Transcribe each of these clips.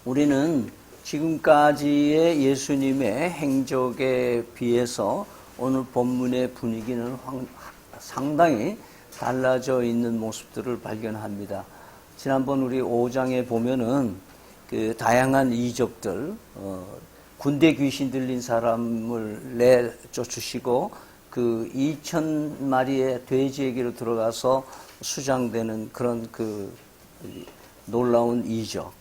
우리는 지금까지의 예수님의 행적에 비해서 오늘 본문의 분위기는 상당히 달라져 있는 모습들을 발견합니다. 지난번 우리 5장에 보면은 그 다양한 이적들, 군대 귀신 들린 사람을 내쫓으시고 그 2,000마리의 돼지에게로 들어가서 수장되는 그런 그 놀라운 이적.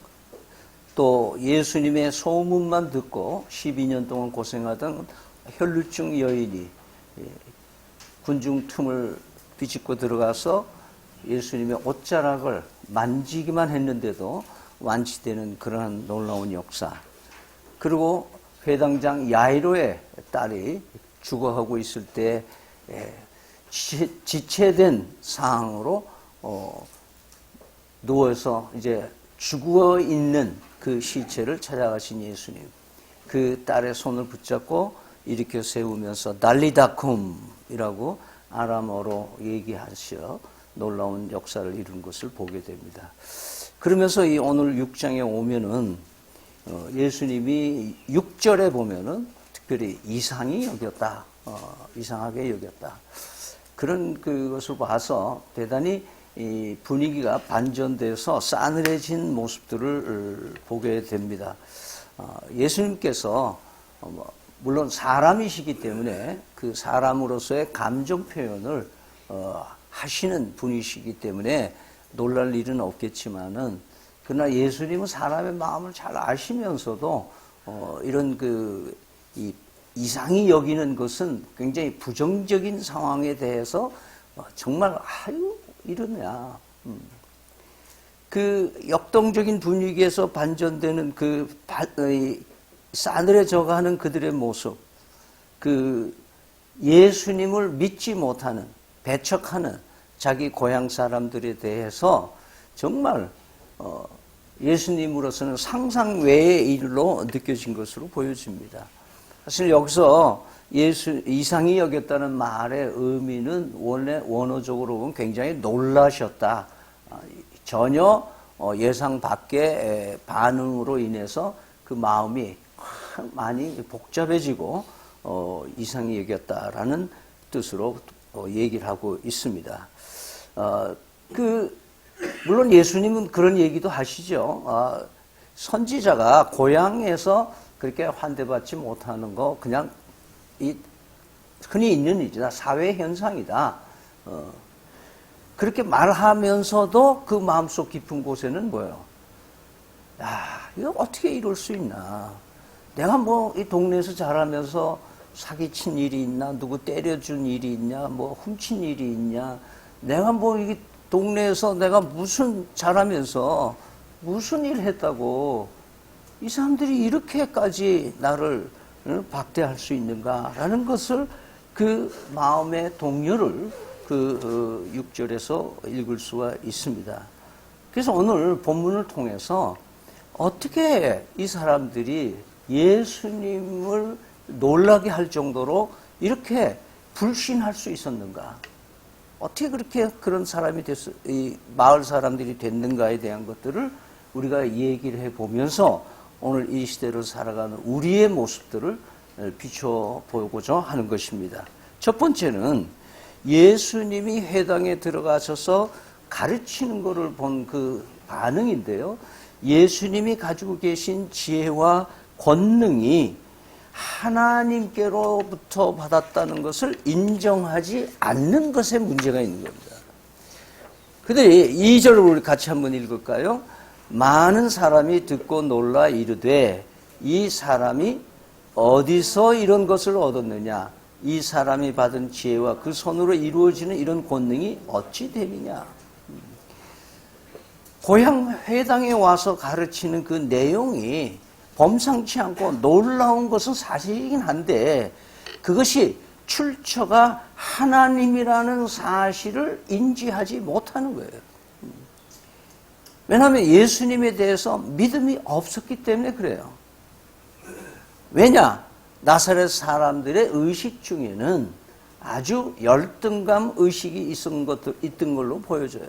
또 예수님의 소문만 듣고 12년 동안 고생하던 혈루증 여인이 군중 틈을 비집고 들어가서 예수님의 옷자락을 만지기만 했는데도 완치되는 그러한 놀라운 역사. 그리고 회당장 야이로의 딸이 죽어가고 있을 때 지체된 상황으로 누워서 이제 죽어 있는 그 시체를 찾아가신 예수님. 그 딸의 손을 붙잡고 일으켜 세우면서 달리다쿰이라고 아람어로 얘기하셔 놀라운 역사를 이룬 것을 보게 됩니다. 그러면서 이 오늘 6장에 오면은 예수님이 6절에 보면은 특별히 이상히 여겼다, 이상하게 여겼다. 그런 그것을 봐서 대단히 이 분위기가 반전돼서 싸늘해진 모습들을 보게 됩니다. 예수님께서 물론 사람이시기 때문에 그 사람으로서의 감정 표현을 하시는 분이시기 때문에 놀랄 일은 없겠지만은 그러나 예수님은 사람의 마음을 잘 아시면서도 이런 그 이상히 여기는 것은 굉장히 부정적인 상황에 대해서 정말 아유 이러냐 그 역동적인 분위기에서 반전되는 그 싸늘해져가는 그들의 모습, 그 예수님을 믿지 못하는 배척하는 자기 고향 사람들에 대해서 정말 예수님으로서는 상상 외의 일로 느껴진 것으로 보여집니다. 사실 여기서 이상히 여겼다는 말의 의미는 원래 원어적으로 보면 굉장히 놀라셨다. 전혀 예상 밖의 반응으로 인해서 그 마음이 많이 복잡해지고 이상히 여겼다라는 뜻으로 얘기를 하고 있습니다. 물론 예수님은 그런 얘기도 하시죠. 선지자가 고향에서 그렇게 환대받지 못하는 거 그냥 흔히 있는 일이다. 사회 현상이다. 그렇게 말하면서도 그 마음속 깊은 곳에는 뭐예요? 야, 이거 어떻게 이럴 수 있나? 내가 뭐 이 동네에서 자라면서 사기친 일이 있나? 누구 때려준 일이 있냐? 뭐 훔친 일이 있냐? 내가 뭐 이 동네에서 내가 무슨 자라면서 무슨 일 했다고 이 사람들이 이렇게까지 나를 박대할 수 있는가라는 것을 그 마음의 동요를 그 6절에서 읽을 수가 있습니다. 그래서 오늘 본문을 통해서 어떻게 이 사람들이 예수님을 놀라게 할 정도로 이렇게 불신할 수 있었는가? 어떻게 그렇게 그런 사람이 이 마을 사람들이 됐는가에 대한 것들을 우리가 얘기를 해보면서 오늘 이 시대를 살아가는 우리의 모습들을 비춰보고자 하는 것입니다. 첫 번째는 예수님이 회당에 들어가셔서 가르치는 것을 본 그 반응인데요. 예수님이 가지고 계신 지혜와 권능이 하나님께로부터 받았다는 것을 인정하지 않는 것에 문제가 있는 겁니다. 그들이 2절을 우리 같이 한번 읽을까요? 많은 사람이 듣고 놀라 이르되 이 사람이 어디서 이런 것을 얻었느냐? 이 사람이 받은 지혜와 그 손으로 이루어지는 이런 권능이 어찌 되느냐? 고향 회당에 와서 가르치는 그 내용이 범상치 않고 놀라운 것은 사실이긴 한데 그것이 출처가 하나님이라는 사실을 인지하지 못하는 거예요. 왜냐하면 예수님에 대해서 믿음이 없었기 때문에 그래요. 왜냐? 나사렛 사람들의 의식 중에는 아주 열등감 의식이 있던 걸로 보여져요.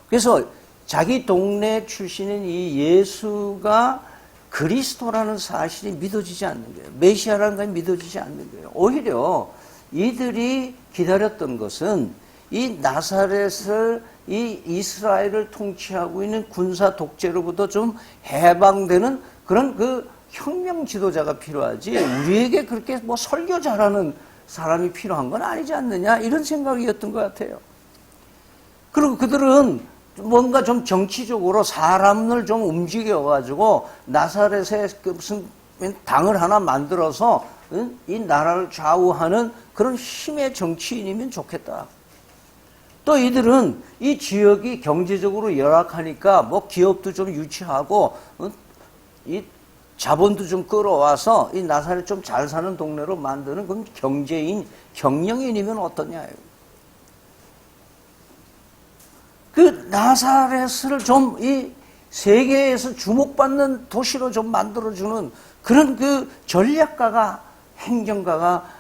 그래서 자기 동네 출신인 이 예수가 그리스도라는 사실이 믿어지지 않는 거예요. 메시아라는 것이 믿어지지 않는 거예요. 오히려 이들이 기다렸던 것은 이 나사렛을 이 이스라엘을 통치하고 있는 군사 독재로부터 좀 해방되는 그런 그 혁명 지도자가 필요하지, 우리에게 그렇게 뭐 설교 잘하는 사람이 필요한 건 아니지 않느냐, 이런 생각이었던 것 같아요. 그리고 그들은 뭔가 좀 정치적으로 사람을 좀 움직여가지고 나사렛에 무슨 당을 하나 만들어서 이 나라를 좌우하는 그런 힘의 정치인이면 좋겠다. 또 이들은 이 지역이 경제적으로 열악하니까 뭐 기업도 좀 유치하고 이 자본도 좀 끌어와서 이 나사렛 좀 잘 사는 동네로 만드는 그런 경제인, 경영인이면 어떠냐. 그 나사렛을 좀 이 세계에서 주목받는 도시로 좀 만들어주는 그런 그 전략가가, 행정가가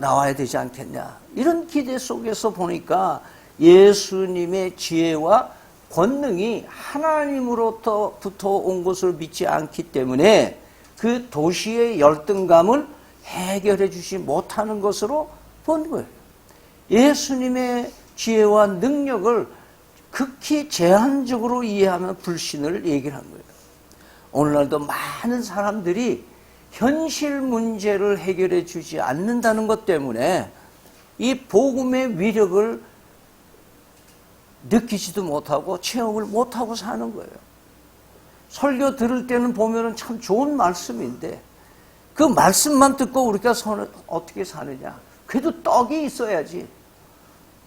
나와야 되지 않겠냐. 이런 기대 속에서 보니까 예수님의 지혜와 권능이 하나님으로부터 온 것을 믿지 않기 때문에 그 도시의 열등감을 해결해 주지 못하는 것으로 본 거예요. 예수님의 지혜와 능력을 극히 제한적으로 이해하면 불신을 얘기를 한 거예요. 오늘날도 많은 사람들이 현실 문제를 해결해 주지 않는다는 것 때문에 이 복음의 위력을 느끼지도 못하고 체험을 못하고 사는 거예요. 설교 들을 때는 보면은 참 좋은 말씀인데 그 말씀만 듣고 우리가 어떻게 사느냐. 그래도 떡이 있어야지.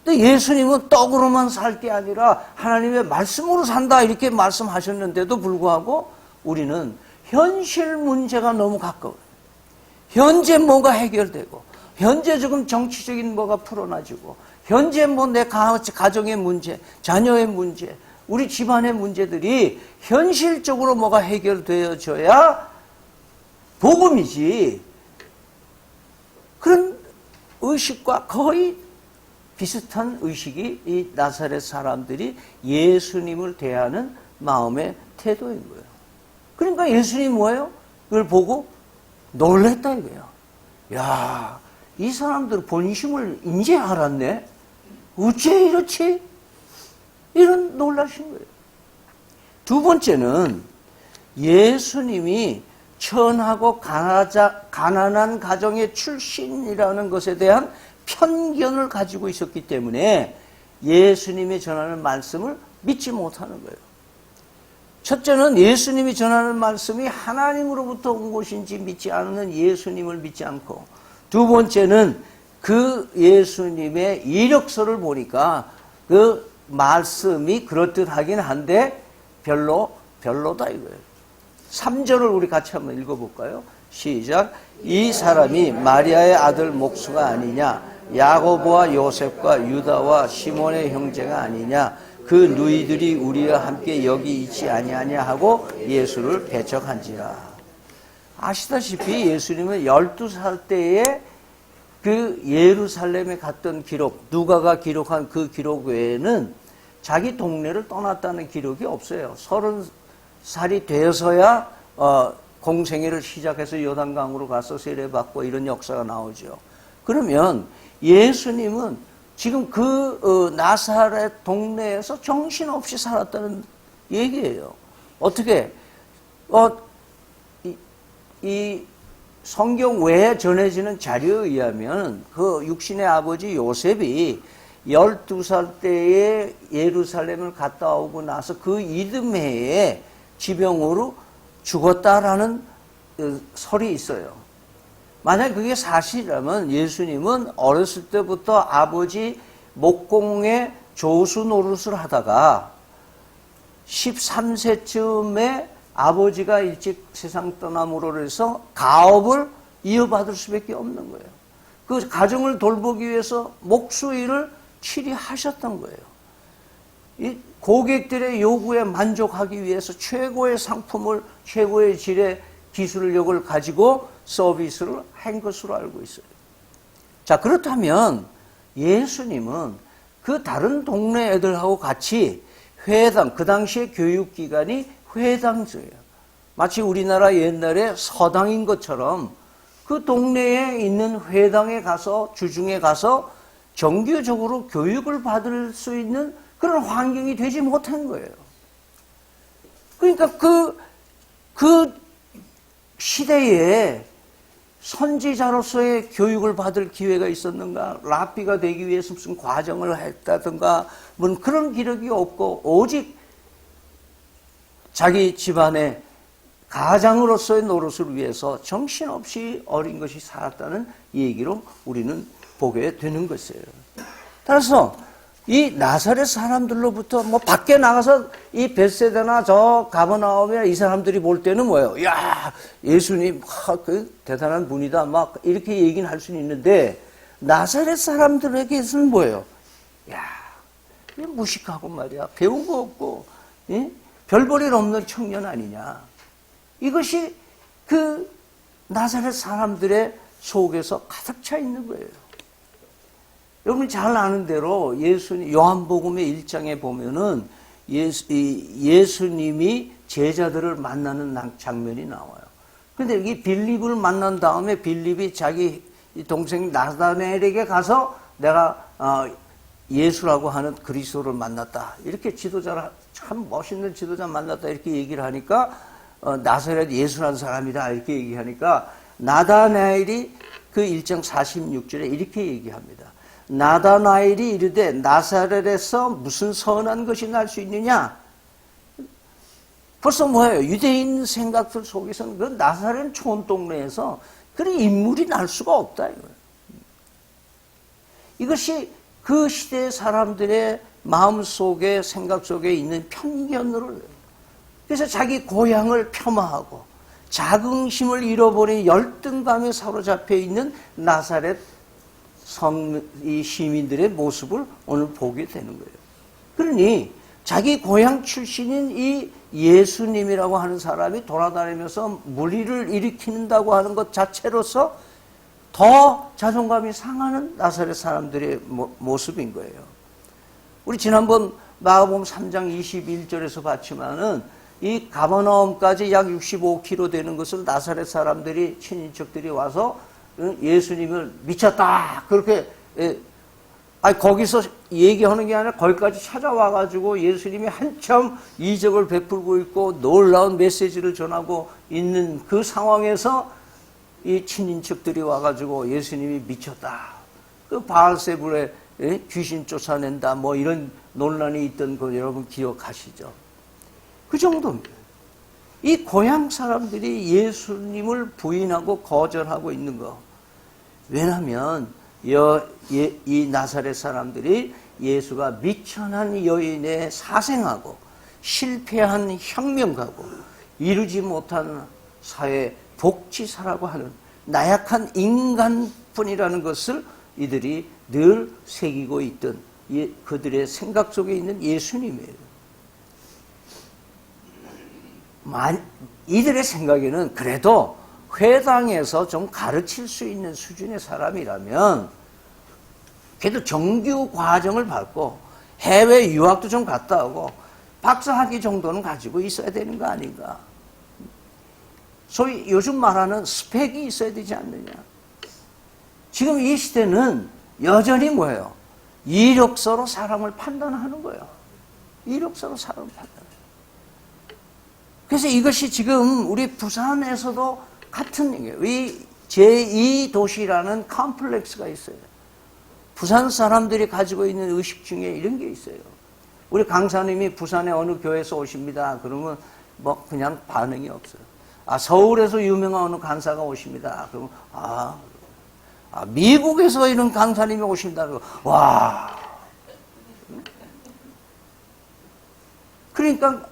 근데 예수님은 떡으로만 살 게 아니라 하나님의 말씀으로 산다 이렇게 말씀하셨는데도 불구하고 우리는 현실 문제가 너무 가까워요. 현재 뭐가 해결되고 현재 지금 정치적인 뭐가 풀어나지고 현재 뭐 내 가정의 문제, 자녀의 문제, 우리 집안의 문제들이 현실적으로 뭐가 해결되어져야 복음이지. 그런 의식과 거의 비슷한 의식이 이 나사렛 사람들이 예수님을 대하는 마음의 태도인 거예요. 그러니까 예수님이 뭐예요? 그걸 보고 놀랬다 이거예요. 야, 이 사람들 본심을 이제 알았네? 어째 이렇지? 이런 놀라신 거예요. 두 번째는 예수님이 천하고 가난한 가정의 출신이라는 것에 대한 편견을 가지고 있었기 때문에 예수님이 전하는 말씀을 믿지 못하는 거예요. 첫째는 예수님이 전하는 말씀이 하나님으로부터 온 것인지 믿지 않는 예수님을 믿지 않고, 두 번째는 그 예수님의 이력서를 보니까 그 말씀이 그럴듯하긴 한데 별로다 이거예요. 3절을 우리 같이 한번 읽어볼까요? 시작. 이 사람이 마리아의 아들 목수가 아니냐? 야고보와 요셉과 유다와 시몬의 형제가 아니냐? 그 누이들이 우리와 함께 여기 있지 아니하냐 하고 예수를 배척한지라. 아시다시피 예수님은 12살 때에 그 예루살렘에 갔던 기록, 누가가 기록한 그 기록 외에는 자기 동네를 떠났다는 기록이 없어요. 30살이 돼서야 공생애를 시작해서 요단강으로 가서 세례받고 이런 역사가 나오죠. 그러면 예수님은 지금 그 나사렛 동네에서 정신없이 살았다는 얘기예요. 어떻게? 이 성경 외에 전해지는 자료에 의하면 그 육신의 아버지 요셉이 12살 때에 예루살렘을 갔다 오고 나서 그 이듬해에 지병으로 죽었다라는 설이 있어요. 만약 그게 사실이라면 예수님은 어렸을 때부터 아버지 목공의 조수 노릇을 하다가 13세쯤에 아버지가 일찍 세상 떠남으로 해서 가업을 이어받을 수밖에 없는 거예요. 그 가정을 돌보기 위해서 목수 일을 치리하셨던 거예요. 이 고객들의 요구에 만족하기 위해서 최고의 상품을, 최고의 질의 기술력을 가지고 서비스를 한 것으로 알고 있어요. 자, 그렇다면 예수님은 그 다른 동네 애들하고 같이 회당, 그 당시에 교육기관이 회당제예요. 마치 우리나라 옛날에 서당인 것처럼 그 동네에 있는 회당에 가서, 주중에 가서 정규적으로 교육을 받을 수 있는 그런 환경이 되지 못한 거예요. 그러니까 그 시대에 선지자로서의 교육을 받을 기회가 있었는가? 랍비가 되기 위해서 무슨 과정을 했다든가, 뭐 그런 기록이 없고, 오직 자기 집안의 가장으로서의 노릇을 위해서 정신없이 어린 것이 살았다는 얘기로 우리는 보게 되는 것이에요. 따라서 이 나사렛 사람들로부터 뭐 밖에 나가서 이 벳세다나 저 가버나움이나 이 사람들이 볼 때는 뭐예요? 야, 예수님 그 대단한 분이다 막 이렇게 얘기는 할 수는 있는데, 나사렛 사람들에게서는 뭐예요? 야, 무식하고 말이야, 배운 거 없고, 예? 별 볼 일 없는 청년 아니냐. 이것이 그 나사렛 사람들의 속에서 가득 차 있는 거예요. 여러분 잘 아는 대로 예수님, 요한복음의 1장에 보면은 예수님이 제자들을 만나는 장면이 나와요. 근데 여기 빌립을 만난 다음에 빌립이 자기 동생 나다나엘에게 가서 내가 예수라고 하는 그리스도를 만났다. 이렇게 지도자를, 참 멋있는 지도자 만났다. 이렇게 얘기를 하니까 나사렛 예수라는 사람이다. 이렇게 얘기하니까 나다나엘이 그 1장 46절에 이렇게 얘기합니다. 나다나엘이 이르되 나사렛에서 무슨 선한 것이 날 수 있느냐? 벌써 뭐예요? 유대인 생각들 속에서는 그 나사렛 촌동네에서 그런 인물이 날 수가 없다. 이것이 그 시대 사람들의 마음 속에, 생각 속에 있는 편견으로, 그래서 자기 고향을 폄하하고 자긍심을 잃어버린 열등감에 사로잡혀 있는 나사렛 이 시민들의 모습을 오늘 보게 되는 거예요. 그러니 자기 고향 출신인 이 예수님이라고 하는 사람이 돌아다니면서 무리를 일으킨다고 하는 것 자체로서 더 자존감이 상하는 나사렛 사람들의 모습인 거예요. 우리 지난번 마가복음 3장 21절에서 봤지만은 이 가버나움까지 약 65km 되는 것을 나사렛 사람들이, 친인척들이 와서 예수님을 미쳤다 그렇게, 거기서 얘기하는 게 아니라 거기까지 찾아와가지고 예수님이 한참 이적을 베풀고 있고 놀라운 메시지를 전하고 있는 그 상황에서 이 친인척들이 와가지고 예수님이 미쳤다, 그 바알세불에 귀신 쫓아낸다 뭐 이런 논란이 있던 거 여러분 기억하시죠? 그 정도입니다. 이 고향 사람들이 예수님을 부인하고 거절하고 있는 거. 왜냐하면 이 나사렛 사람들이 예수가 미천한 여인의 사생하고 실패한 혁명가고 이루지 못한 사회 복지사라고 하는 나약한 인간뿐이라는 것을 이들이 늘 새기고 있던 그들의 생각 속에 있는 예수님이에요. 이들의 생각에는 그래도 회당에서 좀 가르칠 수 있는 수준의 사람이라면 그래도 정규 과정을 밟고 해외 유학도 좀 갔다 오고 박사학위 정도는 가지고 있어야 되는 거 아닌가. 소위 요즘 말하는 스펙이 있어야 되지 않느냐. 지금 이 시대는 여전히 뭐예요? 이력서로 사람을 판단하는 거예요. 이력서로 사람을 판단해요. 그래서 이것이 지금 우리 부산에서도 같은 얘기예요. 이 제2도시라는 컴플렉스가 있어요. 부산 사람들이 가지고 있는 의식 중에 이런 게 있어요. 우리 강사님이 부산의 어느 교회에서 오십니다. 그러면 뭐 그냥 반응이 없어요. 서울에서 유명한 어느 강사가 오십니다. 그러면 미국에서 이런 강사님이 오신다. 와. 그러니까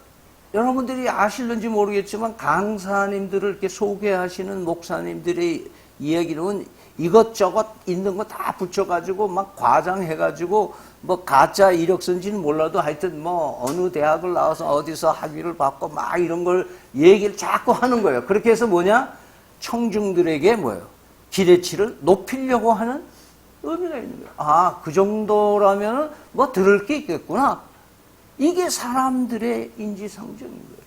여러분들이 아실는지 모르겠지만 강사님들을 이렇게 소개하시는 목사님들의 이야기는 이것저것 있는 거 다 붙여가지고 막 과장해가지고 뭐 가짜 이력서인지는 몰라도 하여튼 뭐 어느 대학을 나와서 어디서 학위를 받고 막 이런 걸 얘기를 자꾸 하는 거예요. 그렇게 해서 뭐냐? 청중들에게 뭐예요? 기대치를 높이려고 하는 의미가 있는 거예요. 그 정도라면 뭐 들을 게 있겠구나. 이게 사람들의 인지상정인 거예요.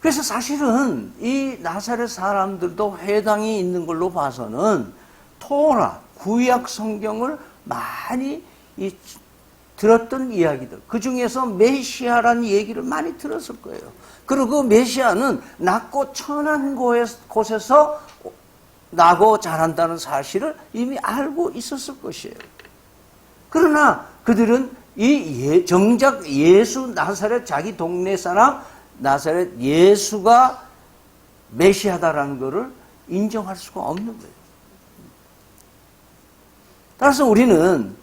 그래서 사실은 이 나사렛 사람들도 회당이 있는 걸로 봐서는 토라, 구약 성경을 많이 들었던 이야기들, 그 중에서 메시아라는 얘기를 많이 들었을 거예요. 그리고 그 메시아는 낮고 천한 곳에서 나고 자란다는 사실을 이미 알고 있었을 것이에요. 그러나 그들은 정작 예수, 나사렛 자기 동네 사람 나사렛 예수가 메시아다라는 것을 인정할 수가 없는 거예요. 따라서 우리는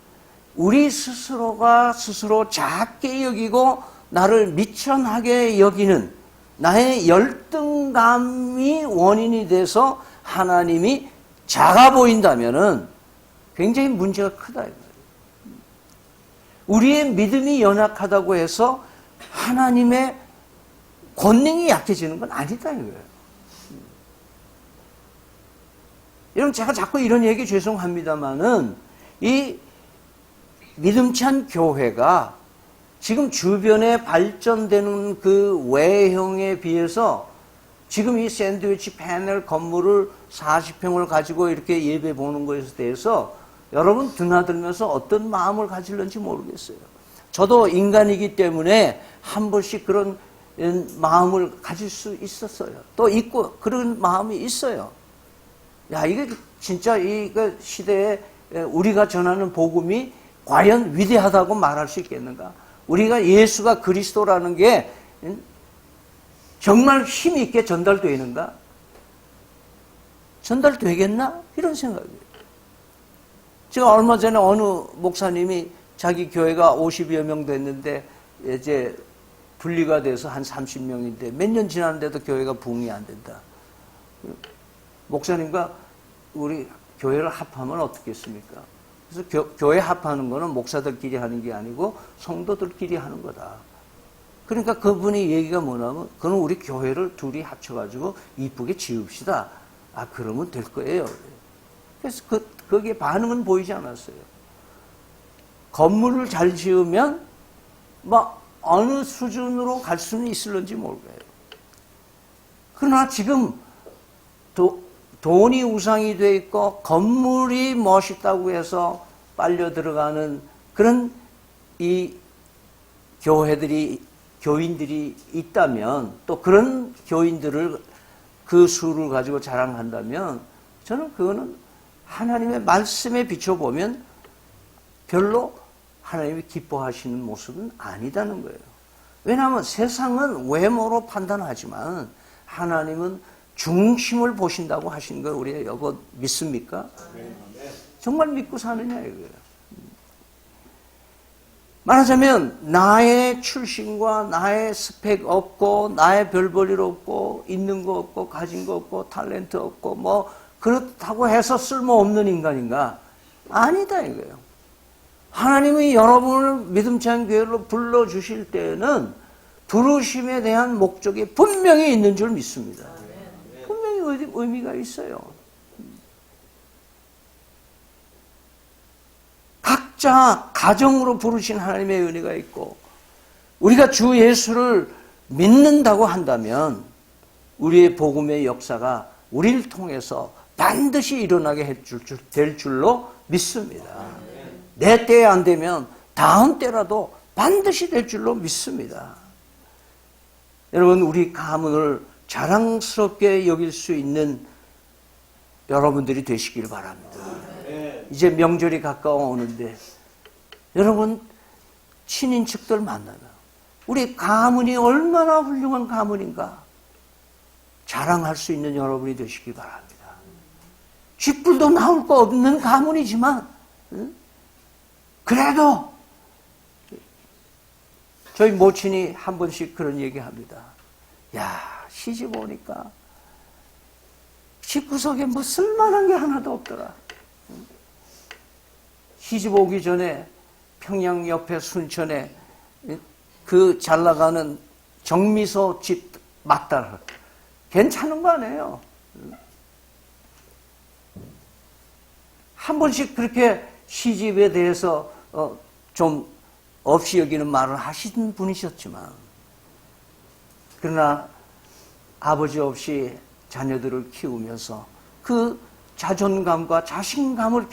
우리 스스로가 스스로 작게 여기고 나를 미천하게 여기는 나의 열등감이 원인이 돼서 하나님이 작아 보인다면은 굉장히 문제가 크다 이거예요. 우리의 믿음이 연약하다고 해서 하나님의 권능이 약해지는 건 아니다 이거예요. 여러분 제가 자꾸 이런 얘기 죄송합니다만은 이 믿음찬 교회가 지금 주변에 발전되는 그 외형에 비해서 지금 이 샌드위치 패널 건물을 40평을 가지고 이렇게 예배 보는 것에 대해서 여러분 드나들면서 어떤 마음을 가질는지 모르겠어요. 저도 인간이기 때문에 한 번씩 그런 마음을 가질 수 있었어요. 또 있고 그런 마음이 있어요. 야, 이게 진짜 이 시대에 우리가 전하는 복음이 과연 위대하다고 말할 수 있겠는가? 우리가 예수가 그리스도라는 게 정말 힘 있게 전달되는가? 전달되겠나? 이런 생각이에요. 제가 얼마 전에 어느 목사님이 자기 교회가 50여 명 됐는데 이제 분리가 돼서 한 30명인데 몇 년 지났는데도 교회가 부흥이 안 된다. 목사님과 우리 교회를 합하면 어떻겠습니까? 그래서 교회 합하는 거는 목사들끼리 하는 게 아니고 성도들끼리 하는 거다. 그러니까 그분이 얘기가 뭐냐면 그건 우리 교회를 둘이 합쳐가지고 이쁘게 지읍시다. 아, 그러면 될 거예요. 그래서 거기에 반응은 보이지 않았어요. 건물을 잘 지으면 뭐 어느 수준으로 갈 수는 있을런지 모르겠어요. 그러나 지금 돈이 우상이 돼 있고 건물이 멋있다고 해서 빨려 들어가는 그런 이 교인들이 있다면 또 그런 교인들을 그 수를 가지고 자랑한다면 저는 그거는 하나님의 말씀에 비춰보면 별로 하나님이 기뻐하시는 모습은 아니다는 거예요. 왜냐하면 세상은 외모로 판단하지만 하나님은 중심을 보신다고 하신 걸 우리가 이거 믿습니까? 정말 믿고 사느냐 이거예요. 말하자면 나의 출신과 나의 스펙 없고 나의 별볼일 없고 있는 거 없고 가진 거 없고 탤런트 없고 뭐 그렇다고 해서 쓸모없는 인간인가? 아니다 이거예요. 하나님이 여러분을 믿음찬 교회로 불러주실 때는 부르심에 대한 목적이 분명히 있는 줄 믿습니다. 분명히 의미가 있어요. 각자 가정으로 부르신 하나님의 은혜가 있고 우리가 주 예수를 믿는다고 한다면 우리의 복음의 역사가 우리를 통해서 반드시 일어나게 될 줄로 믿습니다. 내 때에 안 되면 다음 때라도 반드시 될 줄로 믿습니다. 여러분 우리 가문을 자랑스럽게 여길 수 있는 여러분들이 되시길 바랍니다. 이제 명절이 가까워 오는데 여러분 친인척들 만나면 우리 가문이 얼마나 훌륭한 가문인가 자랑할 수 있는 여러분이 되시길 바랍니다. 쥐뿔도 나올 거 없는 가문이지만 그래도 저희 모친이 한 번씩 그런 얘기합니다. 야, 시집 오니까 집구석에 뭐 쓸만한 게 하나도 없더라. 시집 오기 전에 평양 옆에 순천에 그 잘 나가는 정미소 집 맞다. 괜찮은 거 아니에요. 한 번씩 그렇게 시집에 대해서 좀 없이 여기는 말을 하신 분이셨지만 그러나 아버지 없이 자녀들을 키우면서 그 자존감과 자신감을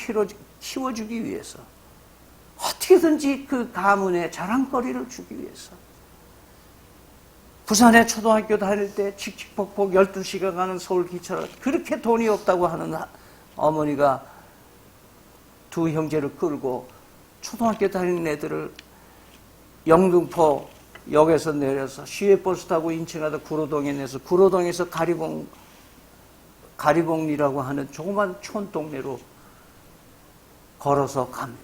키워주기 위해서 어떻게든지 그 가문에 자랑거리를 주기 위해서 부산에 초등학교 다닐 때 칙칙폭폭 12시간 가는 서울 기차를 그렇게 돈이 없다고 하는 어머니가 두 형제를 끌고 초등학교 다니는 애들을 영등포 역에서 내려서 시외버스 타고 인천 가다 구로동에 내서 구로동에서 가리봉리라고 하는 조그만 촌동네로 걸어서 갑니다.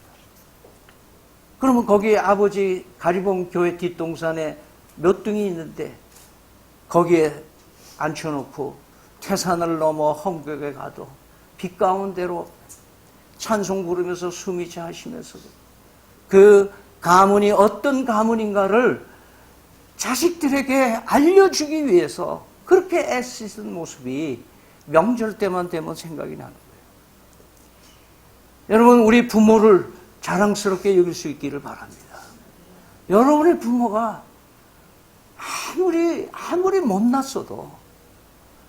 그러면 거기 아버지 가리봉 교회 뒷동산에 몇 등이 있는데 거기에 앉혀놓고 태산을 넘어 헝격에 가도 빛 가운데로 찬송 부르면서 숨이 차시면서도 그 가문이 어떤 가문인가를 자식들에게 알려주기 위해서 그렇게 애쓰는 모습이 명절 때만 되면 생각이 나는 거예요. 여러분, 우리 부모를 자랑스럽게 여길 수 있기를 바랍니다. 여러분의 부모가 아무리 못났어도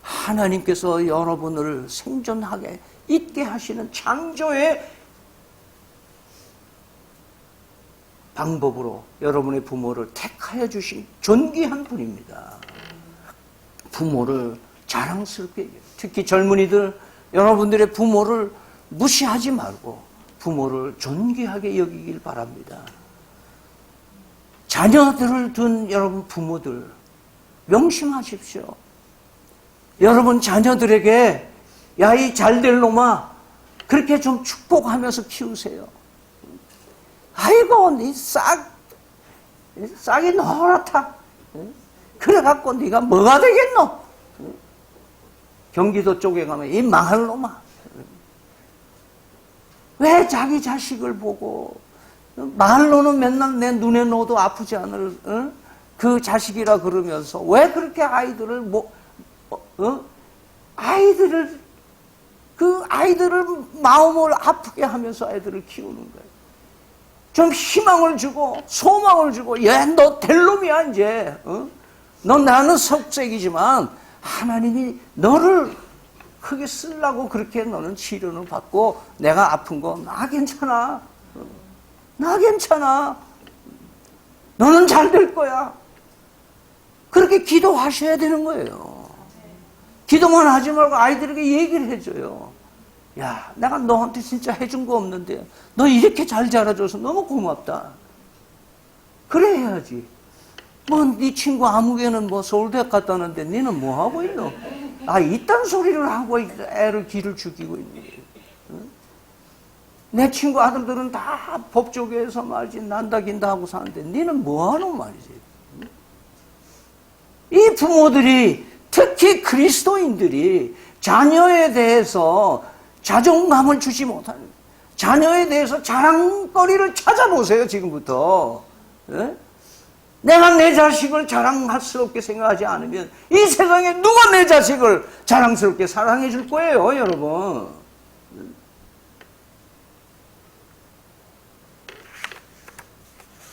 하나님께서 여러분을 생존하게 있게 하시는 창조의 방법으로 여러분의 부모를 택하여 주신 존귀한 분입니다. 부모를 자랑스럽게 여겨요. 특히 젊은이들, 여러분들의 부모를 무시하지 말고 부모를 존귀하게 여기길 바랍니다. 자녀들을 둔 여러분 부모들 명심하십시오. 여러분 자녀들에게 야, 이 잘될 놈아 그렇게 좀 축복하면서 키우세요. 아이고, 네 싹이 노랗다. 그래갖고 네가 뭐가 되겠노? 경기도 쪽에 가면 이 망할 놈아. 왜 자기 자식을 보고 말로는 맨날 내 눈에 넣어도 아프지 않을 그 자식이라 그러면서 왜 그렇게 아이들을 아이들을 마음을 아프게 하면서 아이들을 키우는 거예요. 좀 희망을 주고 소망을 주고 얘 너 될 놈이야 이제. 너 나는 석색이지만 하나님이 너를 크게 쓰려고 그렇게 너는 치료를 받고 내가 아픈 거 나 괜찮아. 나 괜찮아. 너는 잘 될 거야. 그렇게 기도하셔야 되는 거예요. 기도만 하지 말고 아이들에게 얘기를 해줘요. 야, 내가 너한테 진짜 해준 거 없는데 너 이렇게 잘 자라줘서 너무 고맙다. 그래 해야지. 뭐 네 친구 아무개는 뭐 서울대학 갔다는데 너는 뭐 하고 있노? 아, 이딴 소리를 하고 애를 기를 죽이고 있는 거예요. 내 친구 아들들은 다 법조계에서 말이지 난다 긴다 하고 사는데 너는 뭐 하는 말이지? 이 부모들이 특히 그리스도인들이 자녀에 대해서 자존감을 주지 못하는, 자녀에 대해서 자랑거리를 찾아보세요. 지금부터. 예? 내가 내 자식을 자랑스럽게 생각하지 않으면 이 세상에 누가 내 자식을 자랑스럽게 사랑해 줄 거예요, 여러분.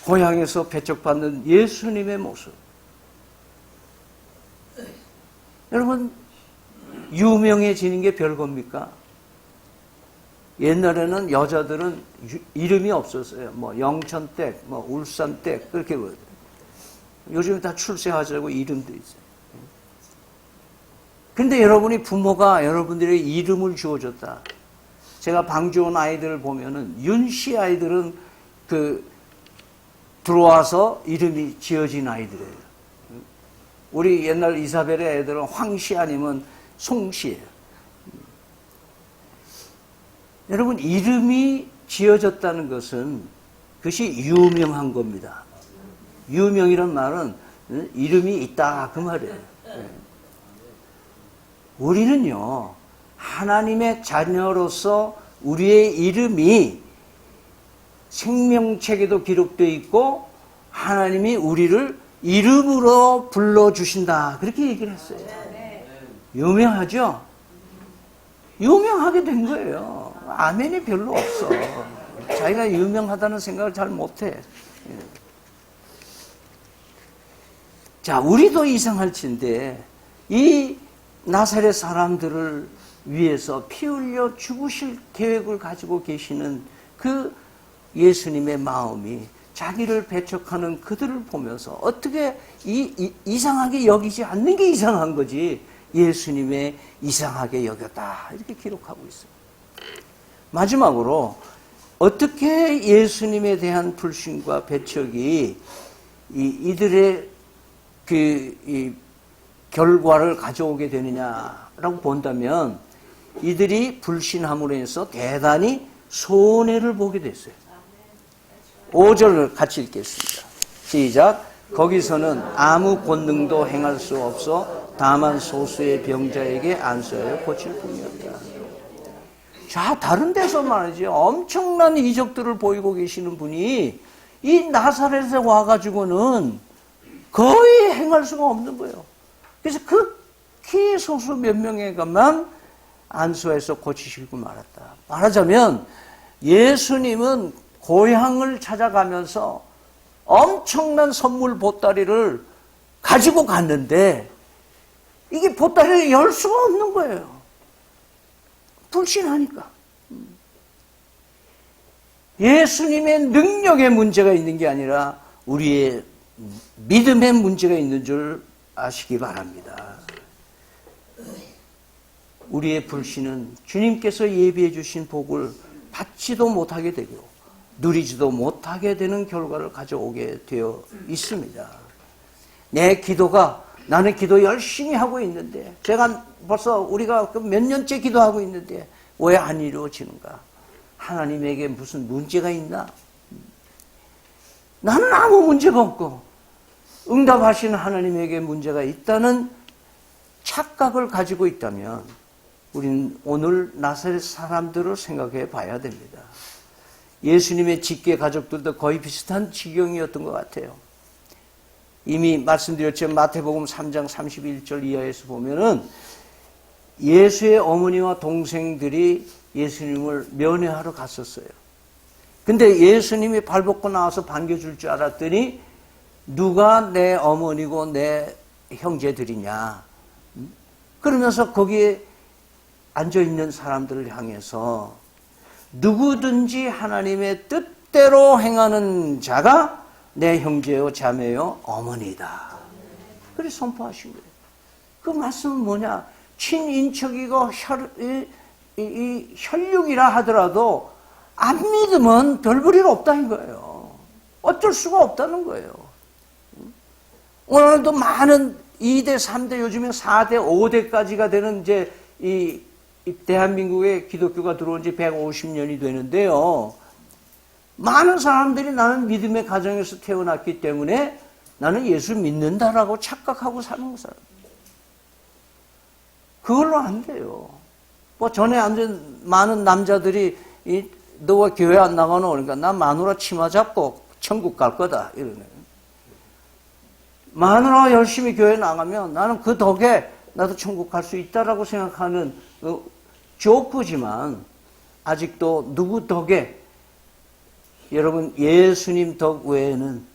고향에서 배척받는 예수님의 모습. 여러분, 유명해지는 게 별겁니까? 옛날에는 여자들은 이름이 없었어요. 뭐 영천댁, 뭐 울산댁 그렇게 보여요. 요즘 다 출세하자고 이름도 있어요. 근데 여러분이 부모가 여러분들의 이름을 주어줬다. 제가 방주 온 아이들을 보면은 윤씨 아이들은 들어와서 이름이 지어진 아이들이에요. 우리 옛날 이사벨의 애들은 황씨 아니면 송씨예요. 여러분, 이름이 지어졌다는 것은 그것이 유명한 겁니다. 유명이란 말은 이름이 있다 그 말이에요. 우리는요, 하나님의 자녀로서 우리의 이름이 생명책에도 기록되어 있고 하나님이 우리를 이름으로 불러주신다 그렇게 얘기를 했어요. 유명하죠? 유명하게 된 거예요. 아멘이 별로 없어. 자기가 유명하다는 생각을 잘 못해. 자, 우리도 이상할진데 이 나사렛 사람들을 위해서 피 흘려 죽으실 계획을 가지고 계시는 그 예수님의 마음이 자기를 배척하는 그들을 보면서 어떻게 이상하게 여기지 않는 게 이상한 거지 예수님의 이상하게 여겼다 이렇게 기록하고 있어요. 마지막으로 어떻게 예수님에 대한 불신과 배척이 이들의 이 결과를 가져오게 되느냐라고 본다면 이들이 불신함으로 인해서 대단히 손해를 보게 됐어요. 5절을 같이 읽겠습니다. 시작. 거기서는 아무 권능도 행할 수 없어 다만 소수의 병자에게 안수하여 고칠 뿐이었다. 자, 다른 데서 말이죠. 엄청난 이적들을 보이고 계시는 분이 이 나사렛에 와가지고는 거의 행할 수가 없는 거예요. 그래서 극히 소수 몇 명에게만 안수해서 고치시고 말았다. 말하자면 예수님은 고향을 찾아가면서 엄청난 선물 보따리를 가지고 갔는데 이게 보따리를 열 수가 없는 거예요. 불신하니까. 예수님의 능력에 문제가 있는 게 아니라 우리의 믿음에 문제가 있는 줄 아시기 바랍니다. 우리의 불신은 주님께서 예비해 주신 복을 받지도 못하게 되고 누리지도 못하게 되는 결과를 가져오게 되어 있습니다. 내 기도가 나는 기도 열심히 하고 있는데 제가 벌써 우리가 몇 년째 기도하고 있는데 왜 안 이루어지는가? 하나님에게 무슨 문제가 있나? 나는 아무 문제가 없고 응답하시는 하나님에게 문제가 있다는 착각을 가지고 있다면 우리는 오늘 나사렛 사람들을 생각해 봐야 됩니다. 예수님의 직계 가족들도 거의 비슷한 지경이었던 것 같아요. 이미 말씀드렸지만 마태복음 3장 31절 이하에서 보면은 예수의 어머니와 동생들이 예수님을 면회하러 갔었어요. 근데 예수님이 발벗고 나와서 반겨줄 줄 알았더니 누가 내 어머니고 내 형제들이냐. 그러면서 거기에 앉아있는 사람들을 향해서 누구든지 하나님의 뜻대로 행하는 자가 내 형제요 자매요 어머니다. 그렇게 선포하신 거예요. 그 말씀은 뭐냐? 친인척이고 혈육이라 하더라도 안 믿으면 별 볼일 없다는 거예요. 어쩔 수가 없다는 거예요. 오늘도 많은 2대, 3대, 요즘에 4대, 5대까지가 되는 이제 이 대한민국에 기독교가 들어온 지 150년이 되는데요. 많은 사람들이 나는 믿음의 가정에서 태어났기 때문에 나는 예수 믿는다라고 착각하고 사는 사람. 그걸로 안 돼요. 뭐 전에 앉은 많은 남자들이 너가 교회 안 나가노? 그러니까 나 마누라 치마 잡고 천국 갈 거다 이러네. 마누라 열심히 교회 나가면 나는 그 덕에 나도 천국 갈 수 있다라고 생각하는 조크지만 아직도 누구 덕에 여러분 예수님 덕 외에는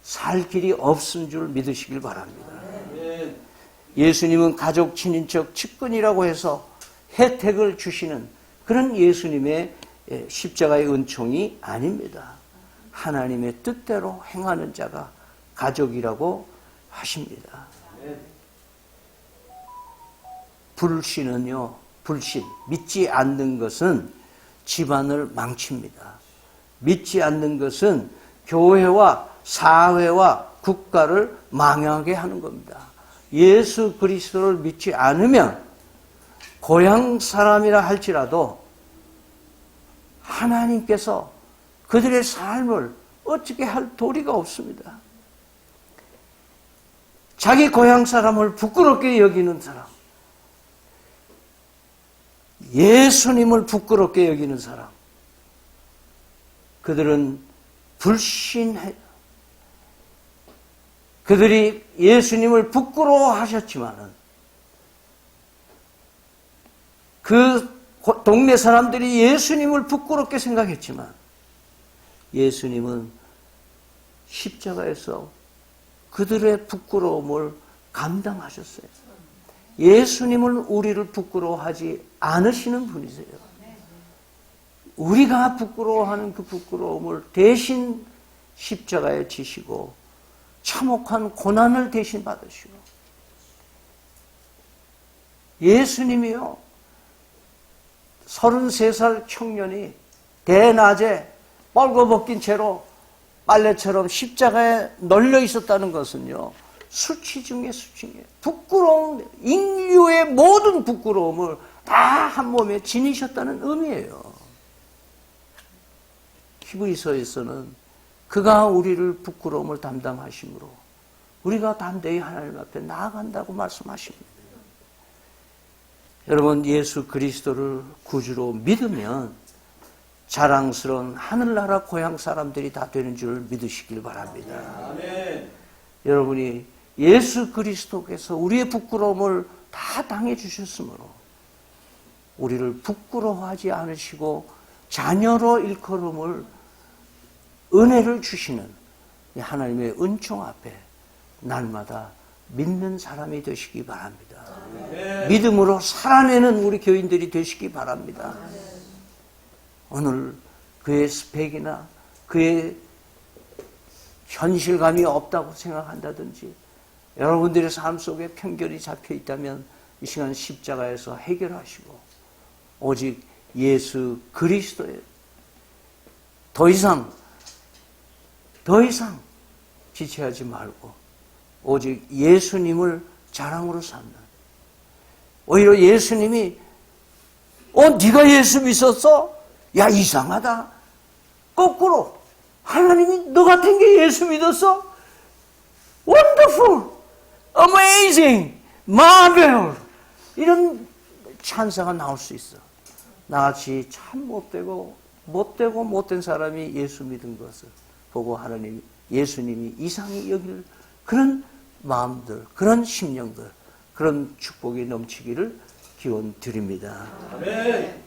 살 길이 없은 줄 믿으시길 바랍니다. 예수님은 가족, 친인척, 측근이라고 해서 혜택을 주시는 그런 예수님의 십자가의 은총이 아닙니다. 하나님의 뜻대로 행하는 자가 가족이라고 하십니다. 불신은요, 믿지 않는 것은 집안을 망칩니다. 믿지 않는 것은 교회와 사회와 국가를 망하게 하는 겁니다. 예수 그리스도를 믿지 않으면 고향 사람이라 할지라도 하나님께서 그들의 삶을 어떻게 할 도리가 없습니다. 자기 고향 사람을 부끄럽게 여기는 사람, 예수님을 부끄럽게 여기는 사람, 그들은 불신해요. 그들이 예수님을 부끄러워하셨지만은 그 동네 사람들이 예수님을 부끄럽게 생각했지만 예수님은 십자가에서 그들의 부끄러움을 감당하셨어요. 예수님은 우리를 부끄러워하지 않으시는 분이세요. 우리가 부끄러워하는 그 부끄러움을 대신 십자가에 지시고 참혹한 고난을 대신 받으시고, 예수님이요 33살 청년이 대낮에 뻘거벗긴 채로 빨래처럼 십자가에 널려 있었다는 것은요 수치 중에 수치예요. 부끄러움, 인류의 모든 부끄러움을 다 한 몸에 지니셨다는 의미예요. 히브리서에서는 그가 우리를 부끄러움을 담당하심으로 우리가 담대히 하나님 앞에 나아간다고 말씀하십니다. 여러분, 예수 그리스도를 구주로 믿으면 자랑스러운 하늘나라 고향 사람들이 다 되는 줄 믿으시길 바랍니다. 아멘. 여러분이 예수 그리스도께서 우리의 부끄러움을 다 당해 주셨으므로 우리를 부끄러워하지 않으시고 자녀로 일컬음을 은혜를 주시는 하나님의 은총 앞에 날마다 믿는 사람이 되시기 바랍니다. 아멘. 믿음으로 살아내는 우리 교인들이 되시기 바랍니다. 아멘. 오늘 그의 스펙이나 그의 현실감이 없다고 생각한다든지 여러분들의 삶 속에 편견이 잡혀 있다면 이 시간 십자가에서 해결하시고 오직 예수 그리스도에 더 이상 지체하지 말고 오직 예수님을 자랑으로 삼는, 오히려 예수님이 네가 예수 믿었어? 야, 이상하다. 거꾸로 하나님이 너 같은 게 예수 믿었어? Wonderful, amazing, marvel, 이런 찬사가 나올 수 있어. 나같이 참 못된 사람이 예수 믿은 것을 보고 하나님, 예수님이 이상히 여길 그런 마음들, 그런 심령들, 그런 축복이 넘치기를 기원 드립니다. 아멘.